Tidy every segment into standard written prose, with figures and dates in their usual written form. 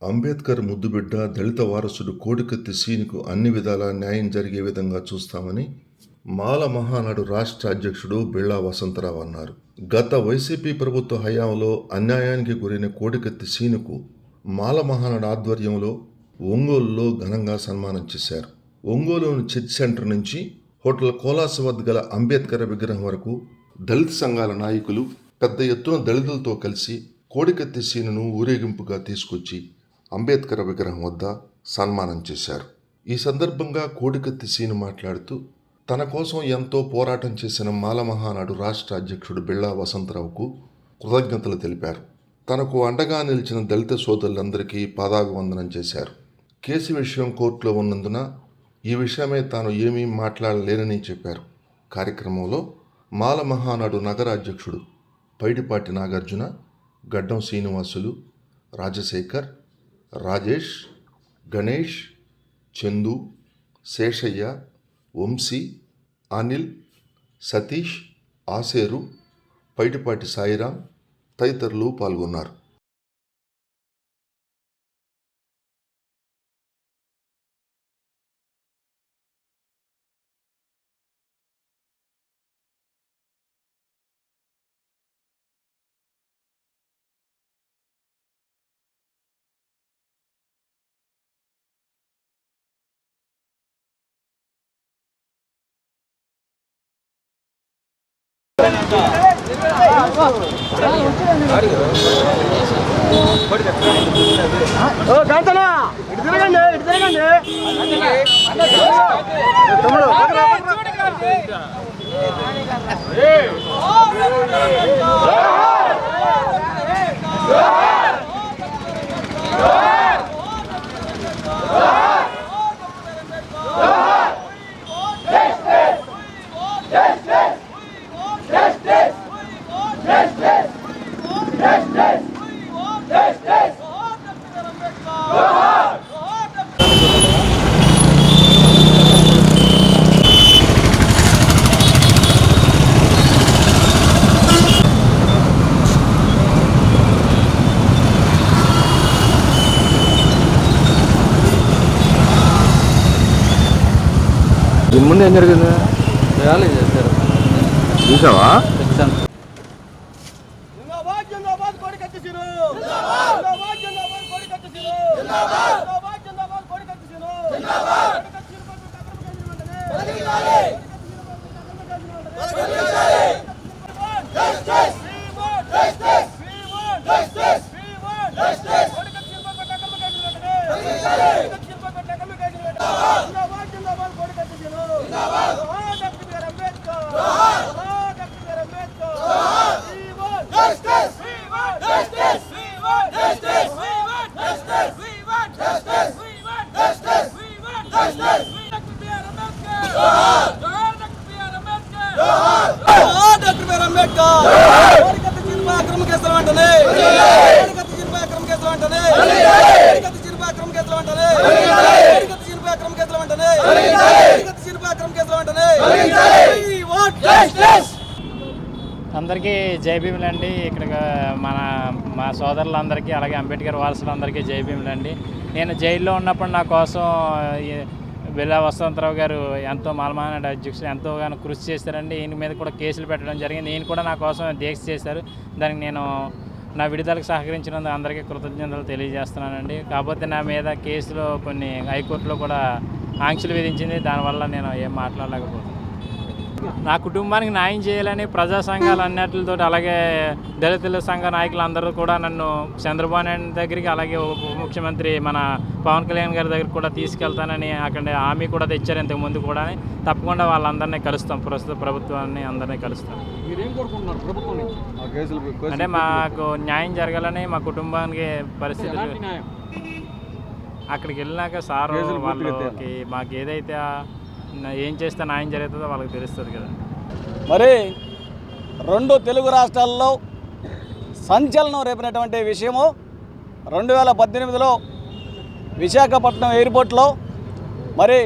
అంబేద్కర్ ముద్దుబిడ్డ దళిత వారసుడు కోడికత్తి సీనుకు అన్ని విధాలా న్యాయం జరిగే విధంగా చూస్తామని మాల మహానాడు రాష్ట్ర అధ్యక్షుడు బిళ్ళా వసంతరావు అన్నారు. గత వైసీపీ ప్రభుత్వ హయాంలో అన్యాయానికి గురైన కోడికత్తి సీనుకు మాల మహానాడు ఆధ్వర్యంలో ఒంగోలులో ఘనంగా సన్మానం చేశారు. ఒంగోలులోని చర్చ్ సెంటర్ నుంచి హోటల్ కోలాస్ వద్ద గల అంబేద్కర్ విగ్రహం వరకు దళిత సంఘాల నాయకులు పెద్ద ఎత్తున దళితులతో కలిసి కోడికత్తి సీనును ఊరేగింపుగా తీసుకొచ్చి అంబేద్కర్ విగ్రహం వద్ద సన్మానం చేశారు. ఈ సందర్భంగా కోడికత్తి సీను మాట్లాడుతూ తన కోసం ఎంతో పోరాటం చేసిన మాల మహానాడు రాష్ట్ర అధ్యక్షుడు బిళ్ళా వసంతరావుకు కృతజ్ఞతలు తెలిపారు. తనకు అండగా నిలిచిన దళిత సోదరులందరికీ పాదాభివందనం చేశారు. కేసు విషయం కోర్టులో ఉన్నందున ఈ విషయమై తాను ఏమీ మాట్లాడలేనని చెప్పారు. కార్యక్రమంలో మాల మహానాడు నగర అధ్యక్షుడు పైడిపాటి నాగార్జున, గడ్డం శ్రీనివాసులు, రాజశేఖర్, రాజేష్, గణేష్, చందు, శేషయ్య, వంశీ, అనిల్, సతీష్, ఆసేరు, పైడిపాటి సాయిరాం తదితరులు పాల్గొన్నారు. కాంతనా ఇటు తిరగండి, ఇటు తిరగండి. దీని ముందు ఏం జరిగింది? ర్యాలీ చేశారు, చూసావా? అందరికీ జై భీములండి. ఇక్కడ మా సోదరులందరికీ, అలాగే అంబేద్కర్ వారసులందరికీ జై భీములండి. నేను జైల్లో ఉన్నప్పుడు నా కోసం బిళ్ళా వసంతరావు గారు ఎంతో మాలమహానాడు అధ్యక్షులు ఎంతోగానో కృషి చేశారండి. ఈయన మీద కూడా కేసులు పెట్టడం జరిగింది. ఈయన కూడా నా కోసం దీక్ష చేశారు. దానికి నేను నా విడుదలకు సహకరించినందుకు అందరికీ కృతజ్ఞతలు తెలియజేస్తున్నానండి. కాకపోతే నా మీద కేసులో కొన్ని హైకోర్టులో కూడా ఆంక్షలు విధించింది. దానివల్ల నేను ఏం మాట్లాడలేకపోతున్నాను. నా కుటుంబానికి న్యాయం చేయాలని ప్రజా సంఘాలు అన్నిటితో, అలాగే దళితుల సంఘ నాయకులు అందరూ కూడా నన్ను చంద్రబాబు నాయుడు దగ్గరికి, అలాగే ఉప ముఖ్యమంత్రి మన పవన్ కళ్యాణ్ గారి దగ్గరికి కూడా తీసుకెళ్తానని అక్కడ హామీ కూడా తెచ్చారు. ఇంతకుముందు కూడా తప్పకుండా వాళ్ళందరినీ కలుస్తాం, ప్రస్తుత ప్రభుత్వాన్ని అందరినీ కలుస్తాం. అంటే మాకు న్యాయం జరగాలని, మా కుటుంబానికి పరిస్థితులు అక్కడికి వెళ్ళినాక సార్ వాళ్ళకి మాకు ఏదైతే ఏం చేస్తే న్యాయం జరుగుతుందో వాళ్ళకి తెలుస్తుంది కదా. మరి రెండు తెలుగు రాష్ట్రాల్లో సంచలనం రేపినటువంటి విషయము 2018లో విశాఖపట్నం ఎయిర్పోర్ట్లో మరి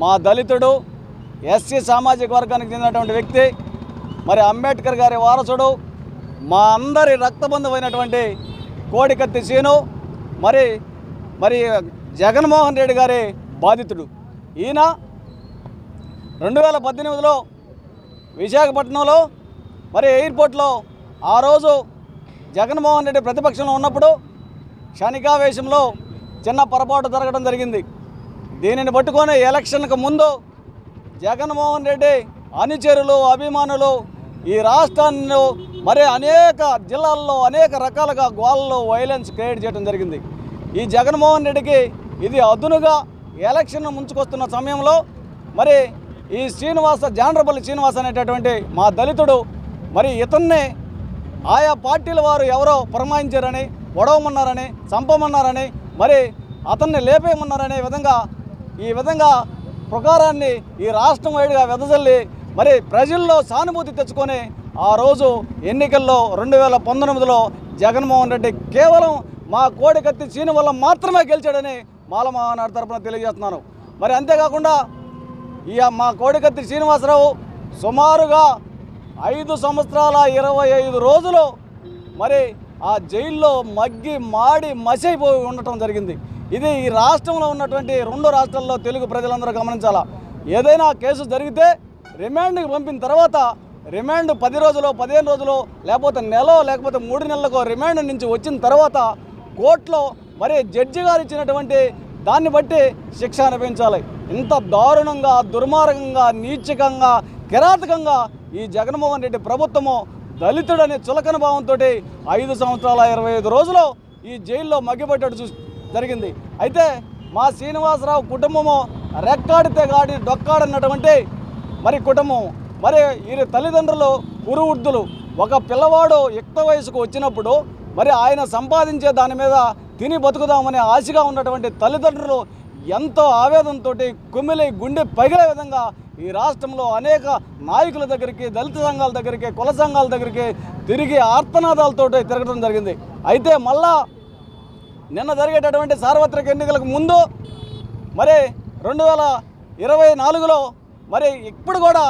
మా దళితుడు ఎస్సీ సామాజిక వర్గానికి చెందినటువంటి వ్యక్తి, మరి అంబేద్కర్ గారి వారసుడు, మా అందరి రక్తబంధువైనటువంటి కోడికత్తి సీను మరి మరి జగన్మోహన్ రెడ్డి గారి బాధితుడు. ఈయన 2018లో విశాఖపట్నంలో మరి ఎయిర్పోర్ట్లో ఆ రోజు జగన్మోహన్ రెడ్డి ప్రతిపక్షంలో ఉన్నప్పుడు క్షణికావేశంలో చిన్న పొరపాటు జరగడం జరిగింది. దీనిని పట్టుకొని ఎలక్షన్కు ముందు జగన్మోహన్ రెడ్డి అనుచరులు అభిమానులు ఈ రాష్ట్రాన్ని మరి అనేక జిల్లాల్లో అనేక రకాలుగా గోళ్ళలో వైలెన్స్ క్రియేట్ చేయడం జరిగింది. ఈ జగన్మోహన్ రెడ్డికి ఇది అదునుగా ఎలక్షన్ ముంచుకొస్తున్న సమయంలో మరి ఈ జాండ్రపల్లి శ్రీనివాస్ అనేటటువంటి మా దళితుడు మరి ఇతన్ని ఆయా పార్టీల వారు ఎవరో పురమాయించారని, పొడవమన్నారని, చంపమన్నారని, మరి అతన్ని లేపేయమన్నారనే విధంగా ఈ విధంగా ప్రకారాన్ని ఈ రాష్ట్రం వైడ్గా వెదజల్లి మరి ప్రజల్లో సానుభూతి తెచ్చుకొని ఆ రోజు ఎన్నికల్లో 2019లో జగన్మోహన్ రెడ్డి కేవలం మా కోడికత్తి చీను వల్ల మాత్రమే గెలిచాడని మాల మహానాడు తరపున తెలియజేస్తున్నాను. మరి అంతేకాకుండా మా కోడికత్తి శ్రీనివాసరావు సుమారుగా 5 సంవత్సరాల 25 రోజులు మరి ఆ జైల్లో మగ్గి మాడి మసైపోయి ఉండటం జరిగింది. ఇది ఈ రాష్ట్రంలో ఉన్నటువంటి 2 రాష్ట్రాల్లో తెలుగు ప్రజలందరూ గమనించాలా. ఏదైనా కేసు జరిగితే రిమాండ్కి పంపిన తర్వాత రిమాండ్ 10 రోజులు 15 రోజులు లేకపోతే నెల లేకపోతే 3 నెలలకు రిమాండ్ నుంచి వచ్చిన తర్వాత కోర్టులో మరి జడ్జి గారు ఇచ్చినటువంటి దాన్ని బట్టి శిక్ష అనిపించాలి. ఇంత దారుణంగా దుర్మార్గంగా నీచకంగా కిరాతకంగా ఈ జగన్మోహన్ రెడ్డి ప్రభుత్వము దళితుడని చులకన భావంతో 5 సంవత్సరాల 25 రోజులు ఈ జైల్లో మగ్గిపట్టడం జరిగింది. అయితే మా శ్రీనివాసరావు కుటుంబము రెక్కాడితే గాడి డొక్కాడన్నటువంటి మరి కుటుంబం మరి వీరి తల్లిదండ్రులు పురువృద్ధులు. ఒక పిల్లవాడు యుక్త వయసుకు వచ్చినప్పుడు మరి ఆయన సంపాదించే దాని మీద తిని బతుకుదామనే ఆశగా ఉన్నటువంటి తల్లిదండ్రులు ఎంతో ఆవేదనతో కుమిలి గుండె పగిలే విధంగా ఈ రాష్ట్రంలో అనేక నాయకుల దగ్గరికి, దళిత సంఘాల దగ్గరికి, కుల సంఘాల దగ్గరికి తిరిగి ఆర్తనాదాలతో తిరగడం జరిగింది. అయితే మళ్ళా నిన్న జరిగేటటువంటి సార్వత్రిక ఎన్నికలకు ముందు మరి 2024లో మరి ఇప్పుడు కూడా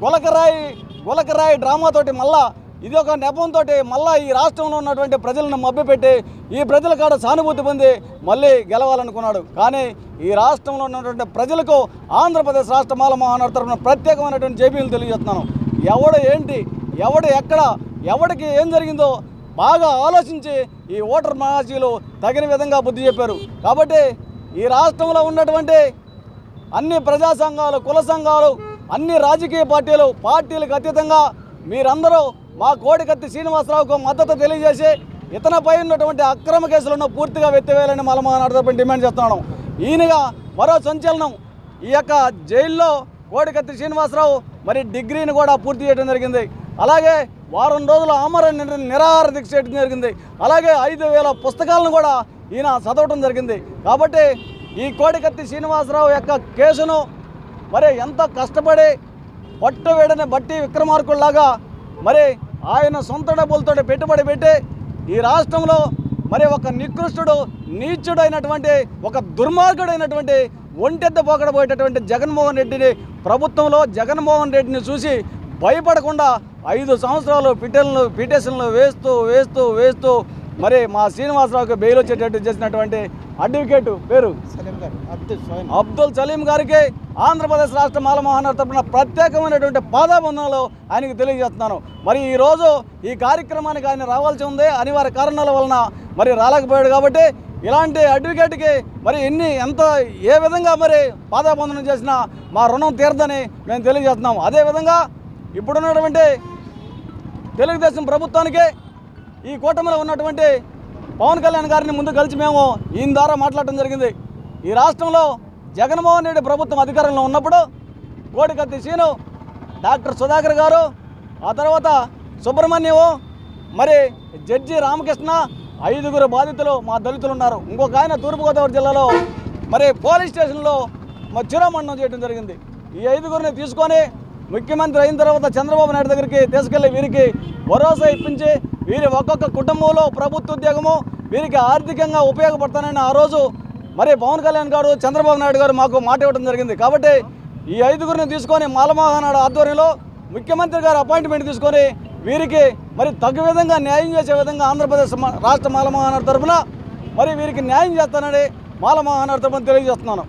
గులకరాయి డ్రామాతోటి మళ్ళా ఇది ఒక నెపంతో మళ్ళీ ఈ రాష్ట్రంలో ఉన్నటువంటి ప్రజలను మభ్యపెట్టి ఈ ప్రజల కాడ సానుభూతి పొంది మళ్ళీ గెలవాలనుకున్నాడు. కానీ ఈ రాష్ట్రంలో ఉన్నటువంటి ప్రజలకు ఆంధ్రప్రదేశ్ రాష్ట్ర మాల మహానాడు తరఫున ప్రత్యేకమైనటువంటి జేబీలు తెలియజేస్తున్నాను. ఎవడు ఏంటి, ఎవడు ఎక్కడ, ఎవడికి ఏం జరిగిందో బాగా ఆలోచించి ఈ ఓటర్ మహాశీలు తగిన విధంగా బుద్ధి చెప్పారు. కాబట్టి ఈ రాష్ట్రంలో ఉన్నటువంటి అన్ని ప్రజా సంఘాలు, కుల సంఘాలు, అన్ని రాజకీయ పార్టీలకు అతీతంగా మీరందరూ మా కోడికత్తి శ్రీనివాసరావుకు మద్దతు తెలియజేసి ఇతనిపై ఉన్నటువంటి అక్రమ కేసులను పూర్తిగా ఎత్తివేయాలని మాల మహానాడు తరపున డిమాండ్ చేస్తున్నాను. ఈయనగా మరో సంచలనం ఈ యొక్క జైల్లో కోడికత్తి శ్రీనివాసరావు మరి డిగ్రీని కూడా పూర్తి చేయడం జరిగింది. అలాగే వారం రోజుల నిరాహార దీక్ష చేయడం జరిగింది. అలాగే 5000 పుస్తకాలను కూడా ఈయన చదవటం జరిగింది. కాబట్టి ఈ కోడికత్తి శ్రీనివాసరావు యొక్క కేసును మరి ఎంత కష్టపడి పట్టు వేడని బట్టి విక్రమార్కుల్లాగా మరి ఆయన సొంత డబ్బులతో పెట్టుబడి పెట్టి ఈ రాష్ట్రంలో మరి ఒక నికృష్టుడు, నీచుడైనటువంటి, ఒక దుర్మార్గుడైనటువంటి, ఒంటెద్ద పోకడపోయేటటువంటి జగన్మోహన్ రెడ్డిని ప్రభుత్వంలో జగన్మోహన్ రెడ్డిని చూసి భయపడకుండా 5 సంవత్సరాలు పిటిషన్లు వేస్తూ మరి మా శ్రీనివాసరావుకి బెయిల్ వచ్చేటట్టు చేసినటువంటి అడ్వకేట్ పేరు అబ్దుల్ సలీం గారికి ఆంధ్రప్రదేశ్ రాష్ట్ర మాల మహానాడు తరపున ప్రత్యేకమైనటువంటి పాదాబంధనలు ఆయనకు తెలియజేస్తున్నాను. మరి ఈరోజు ఈ కార్యక్రమానికి ఆయన రావాల్సి ఉంది, అనివార్య కారణాల వలన మరి రాలేకపోయాడు. కాబట్టి ఇలాంటి అడ్వకేట్కి మరి ఏ విధంగా మరి పాదాబంధనం చేసినా మా రుణం తీరదని మేము తెలియజేస్తున్నాం. అదేవిధంగా ఇప్పుడున్నటువంటి తెలుగుదేశం ప్రభుత్వానికి ఈ కూటమిలో ఉన్నటువంటి పవన్ కళ్యాణ్ గారిని ముందు కలిసి మేము ఈయన ద్వారా మాట్లాడటం జరిగింది. ఈ రాష్ట్రంలో జగన్మోహన్ రెడ్డి ప్రభుత్వం అధికారంలో ఉన్నప్పుడు కోడికత్తి శ్రీను, డాక్టర్ సుధాకర్ గారు, ఆ తర్వాత సుబ్రహ్మణ్యం, మరి జడ్జి రామకృష్ణ, 5 బాధితులు మా దళితులు ఉన్నారు. ఇంకొక ఆయన తూర్పుగోదావరి జిల్లాలో మరి పోలీస్ స్టేషన్లో చిరమరణం చేయడం జరిగింది. ఈ 5 తీసుకొని ముఖ్యమంత్రి అయిన తర్వాత చంద్రబాబు నాయుడు దగ్గరికి తీసుకెళ్లి వీరికి భరోసా ఇప్పించి వీరి ఒక్కొక్క కుటుంబంలో ప్రభుత్వ ఉద్యోగము వీరికి ఆర్థికంగా ఉపయోగపడతానని ఆ రోజు మరి పవన్ కళ్యాణ్ గారు, చంద్రబాబు నాయుడు గారు మాకు మాట ఇవ్వడం జరిగింది. కాబట్టి ఈ 5 తీసుకొని మాల మహానాడు ఆధ్వర్యంలో ముఖ్యమంత్రి గారు అపాయింట్మెంట్ తీసుకొని వీరికి మరి తగు విధంగా న్యాయం చేసే విధంగా ఆంధ్రప్రదేశ్ రాష్ట్ర మాల మహానాడు తరఫున మరి వీరికి న్యాయం చేస్తానని మాల మహానాడు తరపున తెలియజేస్తున్నాను.